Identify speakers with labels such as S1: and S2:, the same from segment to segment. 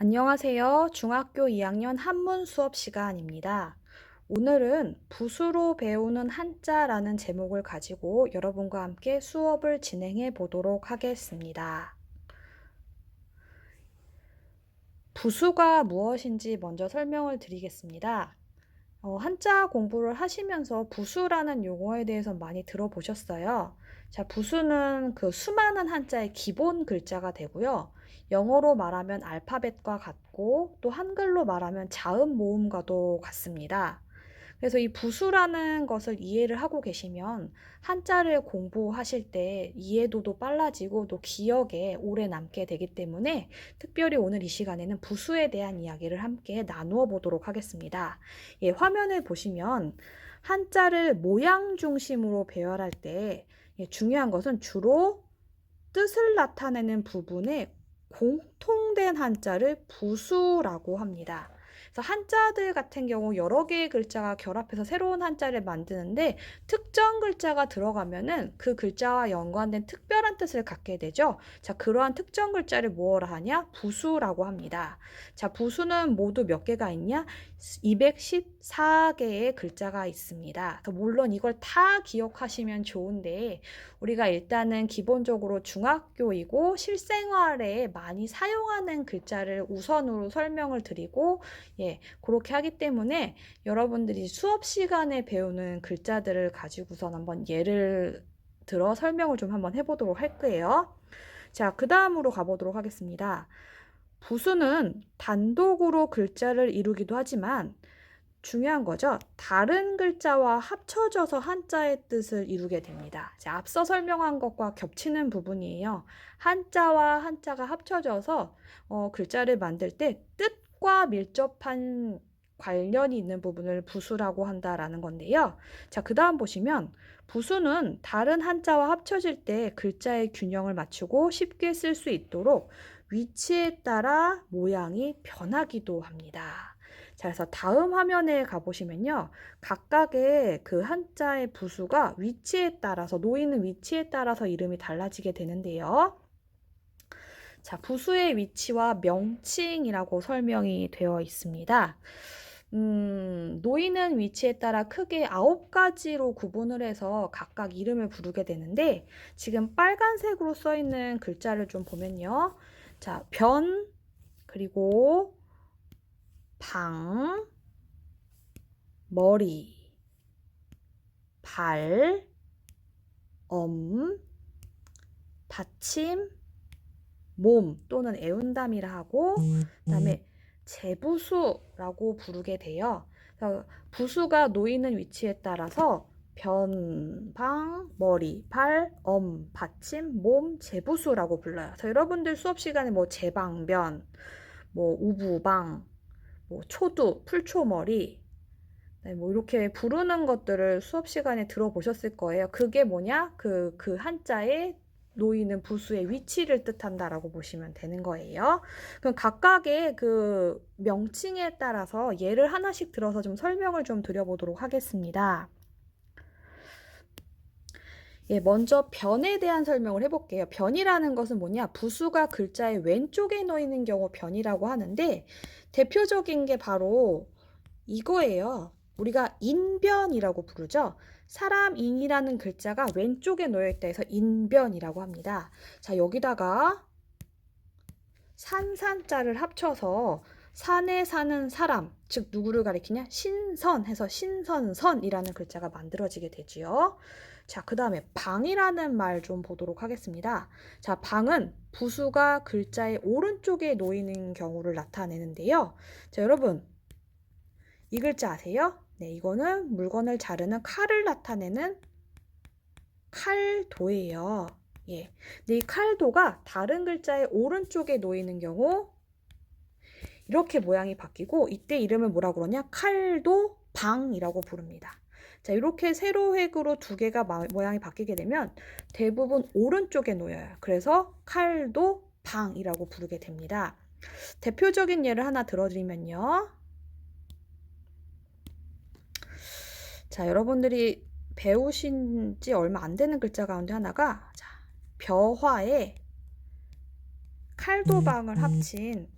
S1: 안녕하세요. 중학교 2학년 한문 수업 시간입니다. 오늘은 붓으로 배우는 한자라는 제목을 가지고 여러분과 함께 수업을 진행해 보도록 하겠습니다. 부수가 무엇인지 먼저 설명을 드리겠습니다. 한자 공부를 하시면서 부수라는 용어에 대해서 많이 들어보셨어요. 자, 부수는 그 수많은 한자의 기본 글자가 되고요. 영어로 말하면 알파벳과 같고 또 한글로 말하면 자음 모음과도 같습니다. 그래서 이 부수라는 것을 이해를 하고 계시면 한자를 공부하실 때 이해도도 빨라지고 또 기억에 오래 남게 되기 때문에 특별히 오늘 이 시간에는 부수에 대한 이야기를 함께 나누어 보도록 하겠습니다. 예, 화면을 보시면 한자를 모양 중심으로 배열할 때 중요한 것은 주로 뜻을 나타내는 부분에 공통된 한자를 부수라고 합니다. 그래서 한자들 같은 경우 여러 개의 글자가 결합해서 새로운 한자를 만드는데 특정 글자가 들어가면은 그 글자와 연관된 특별한 뜻을 갖게 되죠. 자, 그러한 특정 글자를 뭐라 하냐? 부수라고 합니다. 자, 부수는 모두 몇 개가 있냐? 214개의 글자가 있습니다. 물론 이걸 다 기억하시면 좋은데 우리가 일단은 기본적으로 중학교이고 실생활에 많이 사용하는 글자를 우선으로 설명을 드리고 그렇게 하기 때문에 여러분들이 수업 시간에 배우는 글자들을 가지고선 한번 예를 들어 설명을 좀 한번 해보도록 할 거예요. 자, 그 다음으로 가보도록 하겠습니다. 부수는 단독으로 글자를 이루기도 하지만 중요한 거죠. 다른 글자와 합쳐져서 한자의 뜻을 이루게 됩니다. 자, 앞서 설명한 것과 겹치는 부분이에요. 한자와 한자가 합쳐져서 글자를 만들 때 뜻과 밀접한 관련이 있는 부분을 부수라고 한다라는 건데요. 자, 그 다음 보시면 부수는 다른 한자와 합쳐질 때 글자의 균형을 맞추고 쉽게 쓸 수 있도록 위치에 따라 모양이 변하기도 합니다. 자, 그래서 다음 화면에 가보시면요. 각각의 그 한자의 부수가 위치에 따라서, 놓이는 위치에 따라서 이름이 달라지게 되는데요. 자, 부수의 위치와 명칭이라고 설명이 되어 있습니다. 놓이는 위치에 따라 크게 9가지로 구분을 해서 각각 이름을 부르게 되는데, 지금 빨간색으로 써 있는 글자를 좀 보면요. 자, 변, 그리고 방, 머리, 발, 받침, 몸 또는 애운담이라 하고 그다음에 제부수라고 부르게 돼요. 그래서 부수가 놓이는 위치에 따라서 변, 방, 머리, 발, 받침, 몸, 제부수라고 불러요. 그래서 여러분들 수업 시간에 뭐 제방변, 뭐 우부방, 뭐 초두, 풀초머리 뭐 이렇게 부르는 것들을 수업 시간에 들어보셨을 거예요. 그게 뭐냐? 그 한자에 놓이는 부수의 위치를 뜻한다라고 보시면 되는 거예요. 그럼 각각의 그 명칭에 따라서 예를 하나씩 들어서 좀 설명을 좀 드려보도록 하겠습니다. 예, 먼저 변에 대한 설명을 해볼게요. 변이라는 것은 뭐냐? 부수가 글자의 왼쪽에 놓이는 경우 변이라고 하는데 대표적인 게 바로 이거예요. 우리가 인변이라고 부르죠. 사람 인이라는 글자가 왼쪽에 놓여 있다 해서 인변이라고 합니다. 자, 여기다가 산산자를 합쳐서 산에 사는 사람, 즉 누구를 가리키냐? 신선 해서 신선선이라는 글자가 만들어지게 되지요. 자, 그 다음에 방이라는 말 좀 보도록 하겠습니다. 자, 방은 부수가 글자의 오른쪽에 놓이는 경우를 나타내는데요. 자, 여러분 이 글자 아세요? 네, 이거는 물건을 자르는 칼을 나타내는 칼도예요. 예. 근데 이 칼도가 다른 글자의 오른쪽에 놓이는 경우 이렇게 모양이 바뀌고 이때 이름을 뭐라고 그러냐? 칼도 방이라고 부릅니다. 자, 이렇게 세로획으로 두 개가 모양이 바뀌게 되면 대부분 오른쪽에 놓여요. 그래서 칼도 방이라고 부르게 됩니다. 대표적인 예를 하나 들어드리면요. 자, 여러분들이 배우신 지 얼마 안 되는 글자 가운데 하나가 자, 벼화에 칼도방을 합친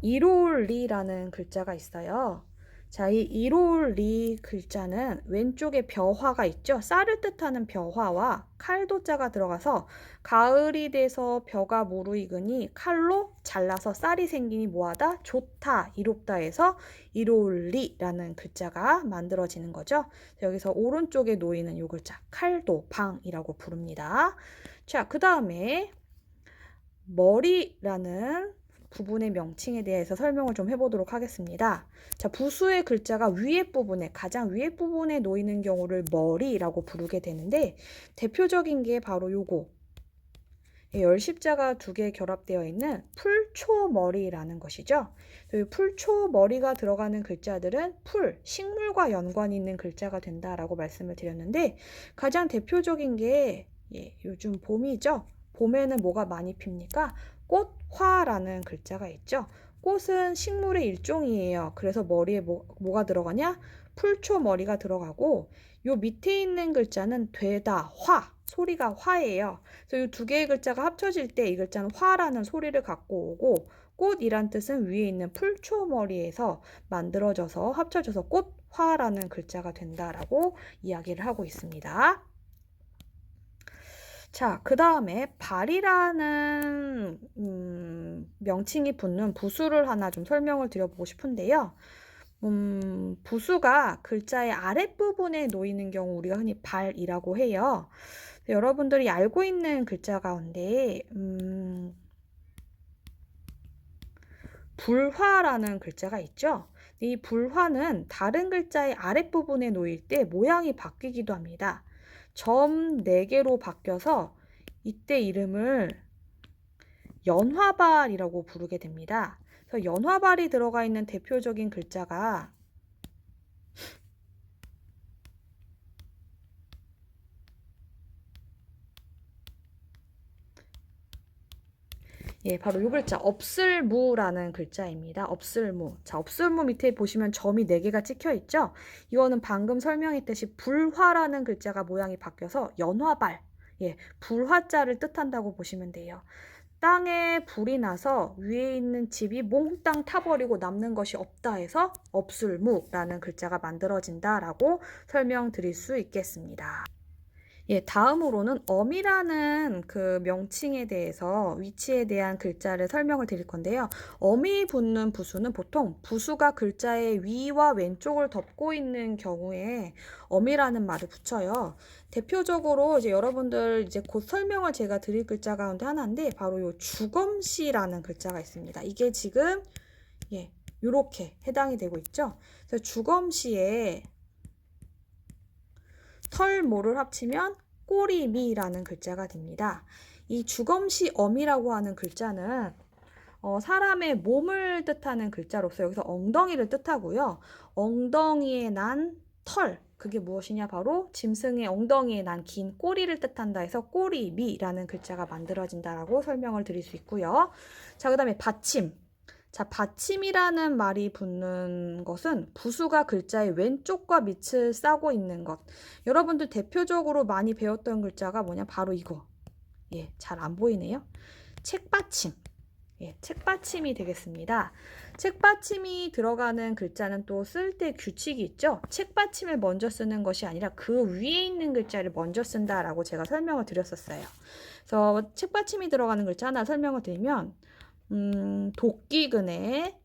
S1: 이로리.라는 글자가 있어요. 자, 이 이로리 글자는 왼쪽에 벼화가 있죠. 쌀을 뜻하는 벼화와 칼도자가 들어가서 가을이 돼서 벼가 무르익으니 칼로 잘라서 쌀이 생기니 뭐하다? 좋다, 이롭다 해서 이로리라는 글자가 만들어지는 거죠. 여기서 오른쪽에 놓이는 이 글자 칼도, 방이라고 부릅니다. 자, 그 다음에 머리라는 부분의 명칭에 대해서 설명을 좀 해보도록 하겠습니다. 자, 부수의 글자가 위에 부분에, 가장 위에 부분에 놓이는 경우를 머리라고 부르게 되는데, 대표적인 게 바로 요거. 열십자가 두 개 결합되어 있는 풀초머리라는 것이죠. 이 풀초머리가 들어가는 글자들은 풀, 식물과 연관이 있는 글자가 된다라고 말씀을 드렸는데, 가장 대표적인 게 요즘 봄이죠. 봄에는 뭐가 많이 핍니까? 꽃화라는 글자가 있죠. 꽃은 식물의 일종이에요. 그래서 머리에 뭐가 들어가냐? 풀초머리가 들어가고, 요 밑에 있는 글자는 되다, 화, 소리가 화예요. 그래서 이 두 개의 글자가 합쳐질 때 이 글자는 화라는 소리를 갖고 오고, 꽃이란 뜻은 위에 있는 풀초머리에서 만들어져서 합쳐져서 꽃화라는 글자가 된다라고 이야기를 하고 있습니다. 자, 그 다음에 발이라는 명칭이 붙는 부수를 하나 좀 설명을 드려보고 싶은데요. 부수가 글자의 아랫부분에 놓이는 경우 우리가 흔히 발이라고 해요. 여러분들이 알고 있는 글자 가운데 불화라는 글자가 있죠. 이 불화는 다른 글자의 아랫부분에 놓일 때 모양이 바뀌기도 합니다. 점 4개로 바뀌어서 이때 이름을 연화발이라고 부르게 됩니다. 그래서 연화발이 들어가 있는 대표적인 글자가 바로 이 글자 없을무라는 글자입니다. 없을무. 자, 없을무 밑에 보시면 점이 4개가 찍혀 있죠. 이거는 방금 설명했듯이 불화라는 글자가 모양이 바뀌어서 연화발, 불화자를 뜻한다고 보시면 돼요. 땅에 불이 나서 위에 있는 집이 몽땅 타버리고 남는 것이 없다 해서 없을무라는 글자가 만들어진다라고 설명드릴 수 있겠습니다. 다음으로는 엄이라는 그 명칭에 대해서 위치에 대한 글자를 설명을 드릴 건데요. 엄이 붙는 부수는 보통 부수가 글자의 위와 왼쪽을 덮고 있는 경우에 엄이라는 말을 붙여요. 대표적으로 이제 여러분들 이제 곧 설명을 제가 드릴 글자 가운데 하나인데 바로 요 주검시라는 글자가 있습니다. 이게 지금 요렇게 해당이 되고 있죠. 그래서 주검시에 털모를 합치면 꼬리미라는 글자가 됩니다. 이 주검시 엄이라고 하는 글자는 사람의 몸을 뜻하는 글자로서 여기서 엉덩이를 뜻하고요. 엉덩이에 난 털, 그게 무엇이냐? 바로 짐승의 엉덩이에 난 긴 꼬리를 뜻한다 해서 꼬리미라는 글자가 만들어진다라고 설명을 드릴 수 있고요. 자, 그 다음에 받침. 자, 받침이라는 말이 붙는 것은 부수가 글자의 왼쪽과 밑을 싸고 있는 것. 여러분들 대표적으로 많이 배웠던 글자가 뭐냐? 바로 이거. 잘 안 보이네요. 책받침. 책받침이 되겠습니다. 책받침이 들어가는 글자는 또 쓸 때 규칙이 있죠. 책받침을 먼저 쓰는 것이 아니라 그 위에 있는 글자를 먼저 쓴다라고 제가 설명을 드렸었어요. 그래서 책받침이 들어가는 글자 하나 설명을 드리면 도끼근에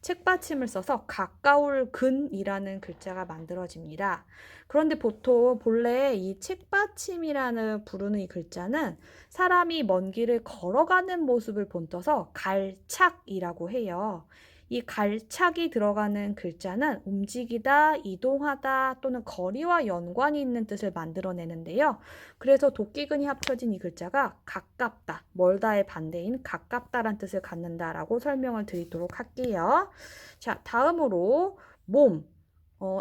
S1: 책받침을 써서 가까울 근이라는 글자가 만들어집니다. 그런데 보통 본래 이 책받침이라는 부르는 이 글자는 사람이 먼 길을 걸어가는 모습을 본떠서 갈착이라고 해요. 이 갈착이 들어가는 글자는 움직이다, 이동하다 또는 거리와 연관이 있는 뜻을 만들어내는데요. 그래서 도끼근이 합쳐진 이 글자가 가깝다, 멀다의 반대인 가깝다란 뜻을 갖는다라고 설명을 드리도록 할게요. 자, 다음으로 몸,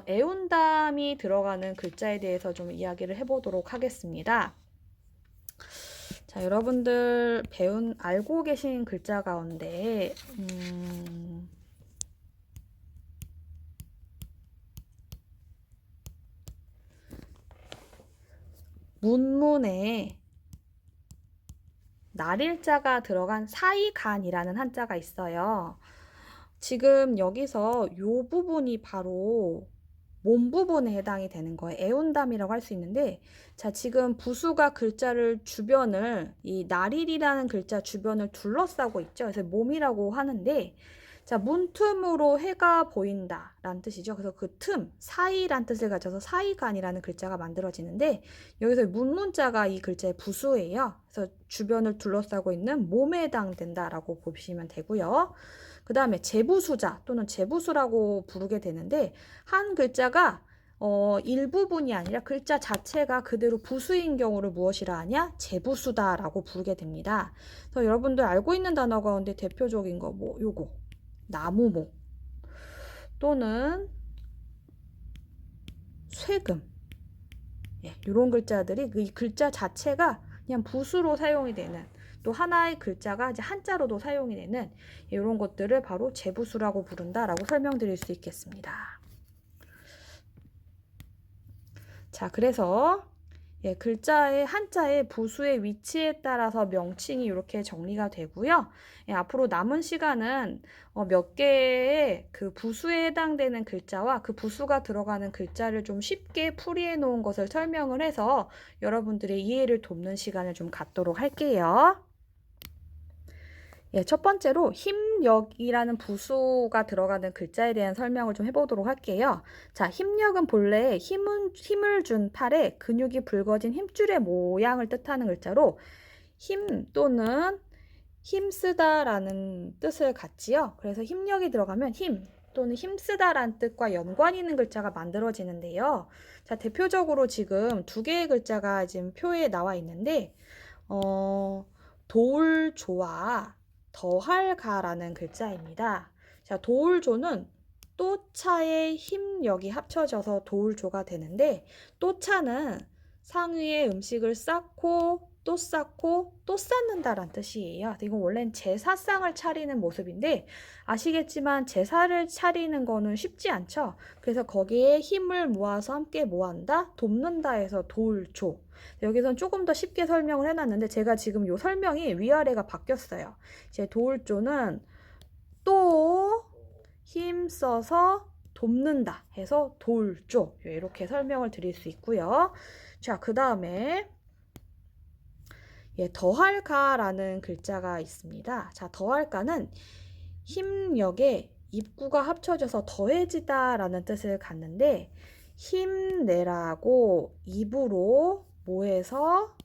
S1: 애운담이 들어가는 글자에 대해서 좀 이야기를 해보도록 하겠습니다. 자, 여러분들 알고 계신 글자 가운데 문문에 날일자가 들어간 사이간이라는 한자가 있어요. 지금 여기서 요 부분이 바로 몸 부분에 해당이 되는 거예요. 애운담이라고 할 수 있는데, 자, 지금 부수가 글자를 주변을, 이 날일이라는 글자 주변을 둘러싸고 있죠. 그래서 몸이라고 하는데, 자, 문틈으로 해가 보인다 라는 뜻이죠. 그래서 그 틈, 사이란 뜻을 가져서 사이간이라는 글자가 만들어지는데, 여기서 문문자가 이 글자의 부수예요. 그래서 주변을 둘러싸고 있는 몸에 해당된다라고 보시면 되고요. 그 다음에 제부수자 또는 제부수라고 부르게 되는데, 한 글자가 일부분이 아니라 글자 자체가 그대로 부수인 경우를 무엇이라 하냐? 제부수다라고 부르게 됩니다. 그래서 여러분들 알고 있는 단어 가운데 대표적인 거 뭐 요거 나무목 또는 쇠금, 예, 이런 글자들이 이 글자 자체가 그냥 부수로 사용이 되는, 또 하나의 글자가 이제 한자로도 사용이 되는 이런 것들을 바로 제부수라고 부른다라고 설명드릴 수 있겠습니다. 자, 그래서 예, 글자의 한자의 부수의 위치에 따라서 명칭이 이렇게 정리가 되고요. 예, 앞으로 남은 시간은 몇 개의 그 부수에 해당되는 글자와 그 부수가 들어가는 글자를 좀 쉽게 풀이해 놓은 것을 설명을 해서 여러분들의 이해를 돕는 시간을 좀 갖도록 할게요. 예, 첫 번째로 힘력이라는 부수가 들어가는 글자에 대한 설명을 좀 해보도록 할게요. 자, 힘력은 본래 힘을 준 팔에 근육이 붉어진 힘줄의 모양을 뜻하는 글자로 힘 또는 힘쓰다라는 뜻을 갖지요. 그래서 힘력이 들어가면 힘 또는 힘쓰다라는 뜻과 연관이 있는 글자가 만들어지는데요. 자, 대표적으로 지금 두 개의 글자가 지금 표에 나와 있는데 도울조와 더할가라는 글자입니다. 자, 도울조는 또차의 힘력이 합쳐져서 도울조가 되는데, 또차는 상위에 음식을 쌓고 또 쌓고 또 쌓는다라는 뜻이에요. 이건 원래는 제사상을 차리는 모습인데, 아시겠지만 제사를 차리는 거는 쉽지 않죠. 그래서 거기에 힘을 모아서 함께 모한다, 돕는다 해서 도울조. 여기선 조금 더 쉽게 설명을 해놨는데, 제가 지금 요 설명이 위아래가 바뀌었어요. 이제 도울조는 또 힘써서 돕는다 해서 도울조, 이렇게 설명을 드릴 수 있고요. 자, 그 다음에 예, 더할가라는 글자가 있습니다. 자, 더할가는 힘력에 입구가 합쳐져서 더해지다라는 뜻을 갖는데, 힘내라고 입으로 모해서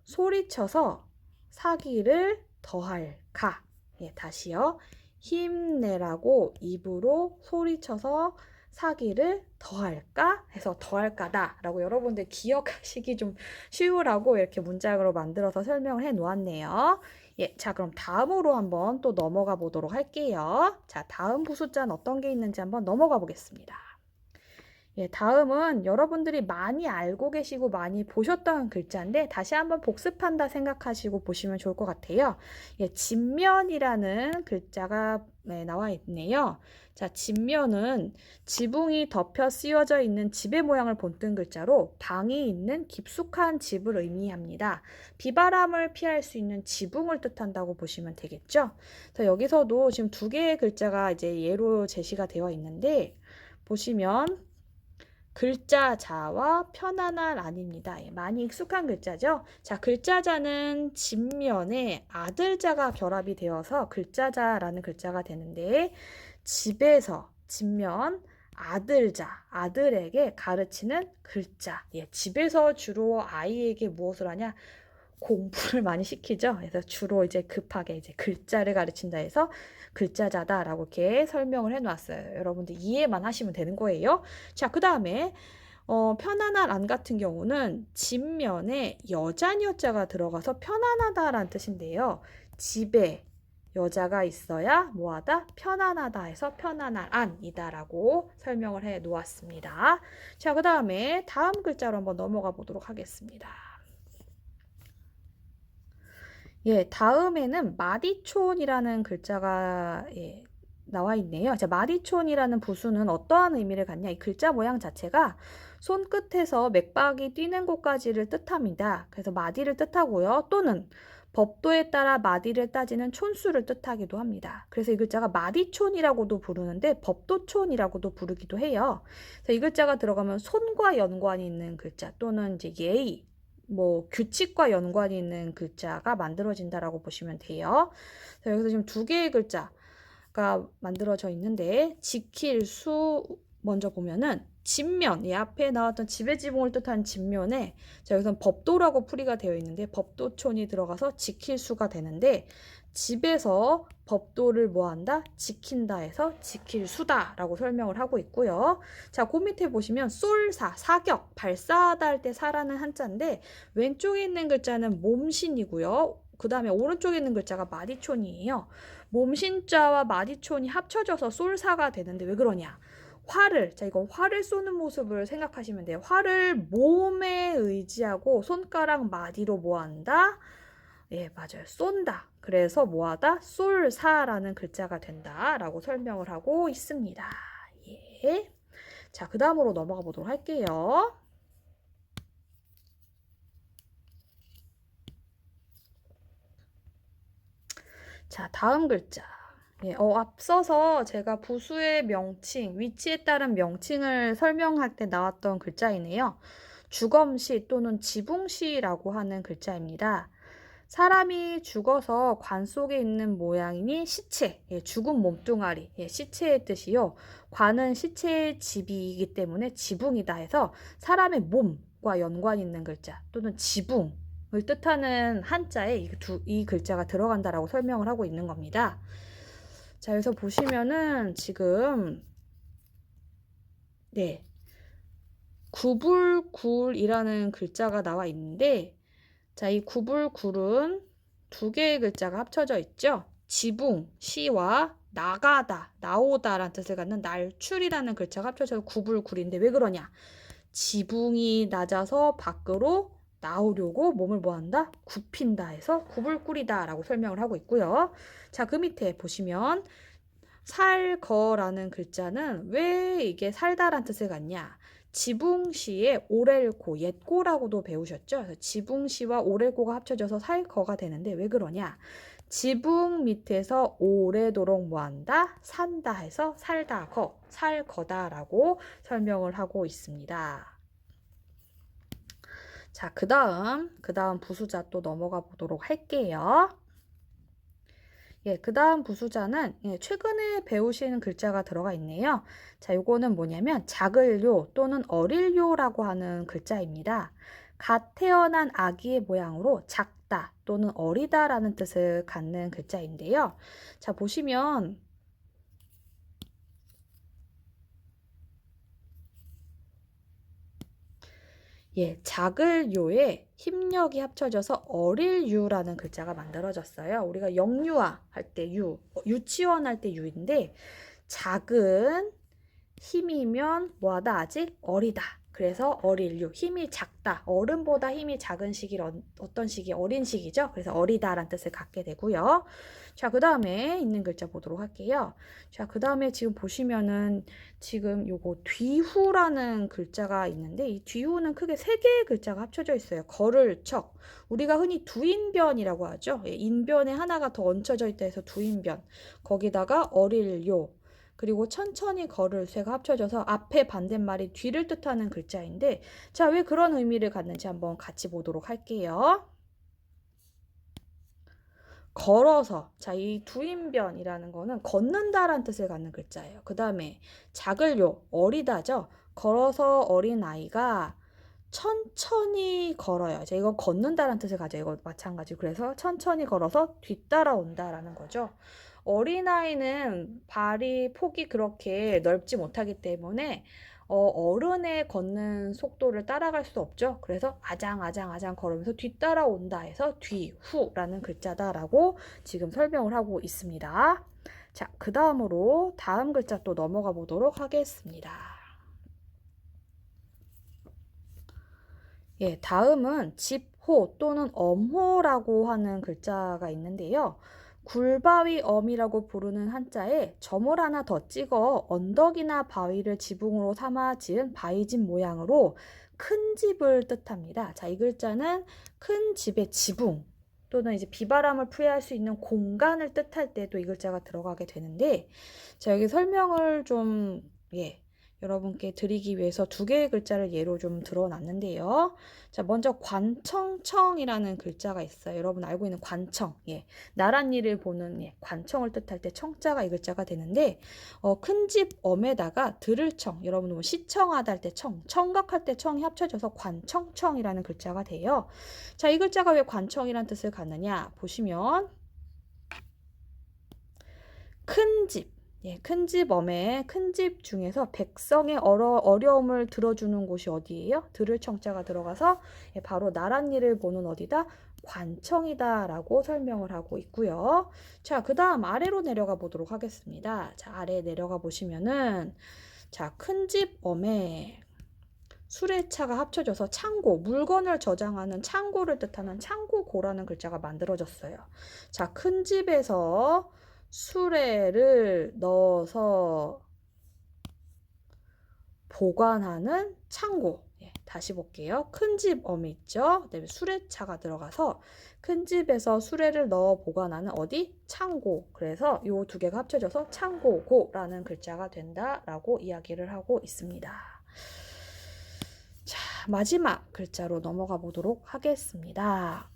S1: 소리쳐서 사기를 더할까. 예, 다시요. 힘내라고 입으로 소리쳐서 사기를 더할까 해서 더할까다 라고 여러분들 기억하시기 좀 쉬우라고 이렇게 문장으로 만들어서 설명을 해 놓았네요. 예, 자, 그럼 다음으로 한번 또 넘어가 보도록 할게요. 자, 다음 부수자는 어떤 게 있는지 한번 넘어가 보겠습니다. 예, 다음은 여러분들이 많이 알고 계시고 많이 보셨던 글자인데 다시 한번 복습한다 생각하시고 보시면 좋을 것 같아요. 예, 집면이라는 글자가 나와 있네요. 자, 집면은 지붕이 덮여 씌워져 있는 집의 모양을 본뜬 글자로 방이 있는 깊숙한 집을 의미합니다. 비바람을 피할 수 있는 지붕을 뜻한다고 보시면 되겠죠. 자, 여기서도 지금 두 개의 글자가 이제 예로 제시가 되어 있는데 보시면 글자자와 편안할 안입니다. 예, 많이 익숙한 글자죠. 자, 글자자는 집면에 아들자가 결합이 되어서 글자자라는 글자가 되는데, 집에서 집면 아들자, 아들에게 가르치는 글자. 예, 집에서 주로 아이에게 무엇을 하냐? 공부를 많이 시키죠. 그래서 주로 이제 급하게 이제 글자를 가르친다 해서 글자자다라고 이렇게 설명을 해놨어요. 여러분들 이해만 하시면 되는 거예요. 자, 그 다음에 편안한 안 같은 경우는 집면에 여자녀자가 들어가서 편안하다라는 뜻인데요. 집에 여자가 있어야 뭐하다? 편안하다 해서 편안한 안이다라고 설명을 해 놓았습니다. 자, 그 다음에 다음 글자로 한번 넘어가 보도록 하겠습니다. 예, 다음에는 마디촌이라는 글자가 나와 있네요. 자, 마디촌이라는 부수는 어떠한 의미를 갖냐? 이 글자 모양 자체가 손끝에서 맥박이 뛰는 곳까지를 뜻합니다. 그래서 마디를 뜻하고요. 또는 법도에 따라 마디를 따지는 촌수를 뜻하기도 합니다. 그래서 이 글자가 마디촌이라고도 부르는데 법도촌이라고도 부르기도 해요. 그래서 이 글자가 들어가면 손과 연관이 있는 글자 또는 이제 예의, 뭐 규칙과 연관이 있는 글자가 만들어진다라고 보시면 돼요. 그래서 여기서 지금 두 개의 글자가 만들어져 있는데 지킬 수 먼저 보면은 집면, 이 앞에 나왔던 지배 지붕을 뜻하는 집면에 자, 여기서는 법도라고 풀이가 되어 있는데 법도촌이 들어가서 지킬 수가 되는데 집에서 법도를 뭐한다? 지킨다 해서 지킬 수다 라고 설명을 하고 있고요. 자, 그 밑에 보시면 쏠사, 사격, 발사하다 할 때 사라는 한자인데 왼쪽에 있는 글자는 몸신이고요. 그 다음에 오른쪽에 있는 글자가 마디촌이에요. 몸신자와 마디촌이 합쳐져서 쏠사가 되는데 왜 그러냐? 활을, 자, 이건 활을 쏘는 모습을 생각하시면 돼요. 활을 몸에 의지하고 손가락 마디로 뭐한다? 예, 맞아요. 쏜다. 그래서 뭐하다? 쏠사라는 글자가 된다라고 설명을 하고 있습니다. 예. 자, 그 다음으로 넘어가 보도록 할게요. 자, 다음 글자. 예, 앞서서 제가 부수의 명칭, 위치에 따른 명칭을 설명할 때 나왔던 글자이네요. 주검시 또는 지붕시라고 하는 글자입니다. 사람이 죽어서 관 속에 있는 모양이니 시체, 예, 죽은 몸뚱아리, 예, 시체의 뜻이요. 관은 시체의 집이기 때문에 지붕이다 해서 사람의 몸과 연관 있는 글자 또는 지붕을 뜻하는 한자에 이 글자가 들어간다라고 설명을 하고 있는 겁니다. 자, 여기서 보시면은 지금 네, 구불굴이라는 글자가 나와 있는데 자, 이 구불굴은 두 개의 글자가 합쳐져 있죠. 지붕, 시와 나가다, 나오다라는 뜻을 갖는 날출이라는 글자가 합쳐져서 구불굴인데 왜 그러냐? 지붕이 낮아서 밖으로 나오려고 몸을 뭐한다? 굽힌다 해서 구불굴이다 라고 설명을 하고 있고요. 자, 그 밑에 보시면 살거라는 글자는 왜 이게 살다란 뜻을 갖냐? 지붕시의 오렐고, 옛고라고도 배우셨죠? 그래서 지붕시와 오렐고가 합쳐져서 살거가 되는데 왜 그러냐? 지붕 밑에서 오래도록 뭐한다? 산다 해서 살다, 살거다라고 설명을 하고 있습니다. 자, 그 다음 부수자 또 넘어가 보도록 할게요. 예, 그 다음 부수자는 최근에 배우신 글자가 들어가 있네요. 자, 요거는 뭐냐면 작을요 또는 어릴요라고 하는 글자입니다. 갓 태어난 아기의 모양으로 작다 또는 어리다라는 뜻을 갖는 글자인데요. 자, 보시면 예, 작을 요에 힘력이 합쳐져서 어릴 유라는 글자가 만들어졌어요. 우리가 영유아 할 때 유, 유치원 할 때 유인데 작은 힘이면 뭐하다 아직 어리다. 그래서 어릴 유, 힘이 작다. 어른보다 힘이 작은 시기를 어떤 시기? 어린 시기죠. 그래서 어리다라는 뜻을 갖게 되고요. 자, 그 다음에 있는 글자 보도록 할게요. 자, 그 다음에 지금 보시면은 지금 요거 뒤후라는 글자가 있는데 이 뒤후는 크게 세 개의 글자가 합쳐져 있어요. 걸을 척. 우리가 흔히 두인변이라고 하죠. 예, 인변에 하나가 더 얹혀져 있다 해서 두인변. 거기다가 어릴 요. 그리고 천천히 걸을 쇠가 합쳐져서 앞에 반대말이 뒤를 뜻하는 글자인데 자, 왜 그런 의미를 갖는지 한번 같이 보도록 할게요. 걸어서 자, 이 두인변이라는 거는 걷는다라는 뜻을 갖는 글자예요. 그 다음에 작을요, 어리다죠. 걸어서 어린 아이가 천천히 걸어요. 자, 이거 걷는다라는 뜻을 가져요. 이거 마찬가지. 그래서 천천히 걸어서 뒤따라온다라는 거죠. 어린아이는 발이 폭이 그렇게 넓지 못하기 때문에 어른의 걷는 속도를 따라갈 수 없죠. 그래서 아장아장 걸으면서 뒤따라온다 해서 뒤후라는 글자다라고 지금 설명을 하고 있습니다. 자, 그 다음으로 다음 글자 또 넘어가 보도록 하겠습니다. 예, 다음은 집호 또는 엄호라고 하는 글자가 있는데요. 굴바위 엄이라고 부르는 한자에 점을 하나 더 찍어 언덕이나 바위를 지붕으로 삼아 지은 바위집 모양으로 큰 집을 뜻합니다. 자, 이 글자는 큰 집의 지붕 또는 이제 비바람을 피할 수 있는 공간을 뜻할 때도 이 글자가 들어가게 되는데, 자, 여기 설명을 좀 여러분께 드리기 위해서 두 개의 글자를 예로 좀 들어놨는데요. 자, 먼저 관청청이라는 글자가 있어요. 여러분 알고 있는 관청, 나란 일을 보는 관청을 뜻할 때 청자가 이 글자가 되는데, 큰 집 엄에다가 들을 청, 여러분 뭐 시청하다 할 때 청, 청각할 때 청이 합쳐져서 관청청이라는 글자가 돼요. 자, 이 글자가 왜 관청이라는 뜻을 갖느냐 보시면 큰 집, 큰 집 엄에 큰 집 중에서 백성의 어려움을 들어주는 곳이 어디예요? 들을 청자가 들어가서 바로 나란 일을 보는 어디다? 관청이다 라고 설명을 하고 있고요. 자, 그 다음 아래로 내려가 보도록 하겠습니다. 자, 아래 내려가 보시면은 자, 큰 집 엄에 수레차가 합쳐져서 창고, 물건을 저장하는 창고를 뜻하는 창고고라는 글자가 만들어졌어요. 자, 큰 집에서 수레를 넣어서 보관하는 창고. 다시 볼게요. 큰 집 엄이 있죠. 그다음에 수레차가 들어가서 큰 집에서 수레를 넣어 보관하는 어디? 창고. 그래서 이 두 개가 합쳐져서 창고고라는 글자가 된다라고 이야기를 하고 있습니다. 자, 마지막 글자로 넘어가 보도록 하겠습니다.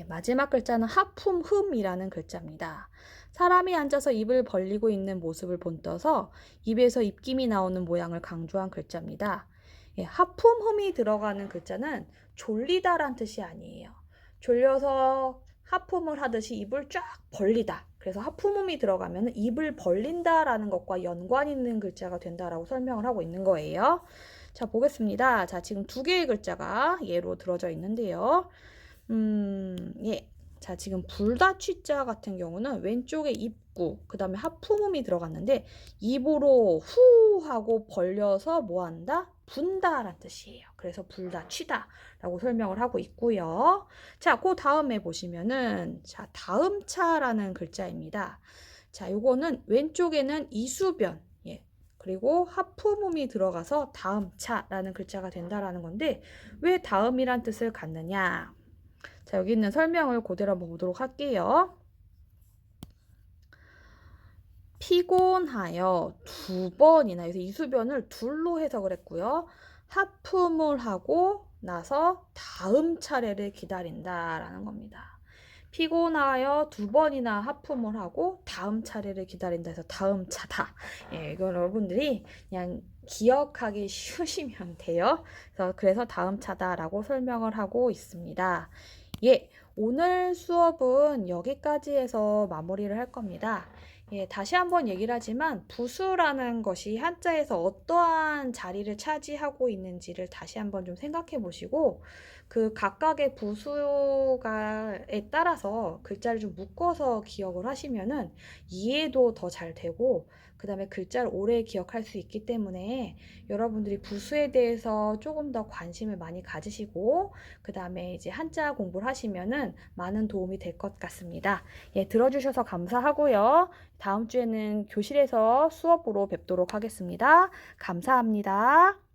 S1: 마지막 글자는 하품흠이라는 글자입니다. 사람이 앉아서 입을 벌리고 있는 모습을 본떠서 입에서 입김이 나오는 모양을 강조한 글자입니다. 하품흠이 들어가는 글자는 졸리다란 뜻이 아니에요. 졸려서 하품을 하듯이 입을 쫙 벌리다. 그래서 하품흠이 들어가면 입을 벌린다라는 것과 연관 있는 글자가 된다라고 설명을 하고 있는 거예요. 자, 보겠습니다. 자, 지금 두 개의 글자가 예로 들어져 있는데요. 자, 지금 불다취자 같은 경우는 왼쪽에 입구, 그 다음에 하품음이 들어갔는데 입으로 후 하고 벌려서 뭐 한다? 분다 라는 뜻이에요. 그래서 불다취다 라고 설명을 하고 있고요. 자, 그 다음에 보시면은 자, 다음차라는 글자입니다. 자, 요거는 왼쪽에는 이수변, 그리고 하품음이 들어가서 다음차라는 글자가 된다라는 건데, 왜 다음이란 뜻을 갖느냐? 자, 여기 있는 설명을 그대로 한번 보도록 할게요. 피곤하여 두 번이나, 그래서 이수변을 둘로 해석을 했고요. 하품을 하고 나서 다음 차례를 기다린다라는 겁니다. 피곤하여 두 번이나 하품을 하고 다음 차례를 기다린다 해서 다음 차다. 이건 여러분들이 그냥 기억하기 쉬우시면 돼요. 그래서 다음 차다라고 설명을 하고 있습니다. 오늘 수업은 여기까지 해서 마무리를 할 겁니다. 다시 한번 얘기를 하지만 부수라는 것이 한자에서 어떠한 자리를 차지하고 있는지를 다시 한번 좀 생각해 보시고, 그 각각의 부수가에 따라서 글자를 좀 묶어서 기억을 하시면은 이해도 더 잘 되고, 그 다음에 글자를 오래 기억할 수 있기 때문에 여러분들이 부수에 대해서 조금 더 관심을 많이 가지시고, 그 다음에 이제 한자 공부를 하시면은 많은 도움이 될 것 같습니다. 들어주셔서 감사하고요. 다음 주에는 교실에서 수업으로 뵙도록 하겠습니다. 감사합니다.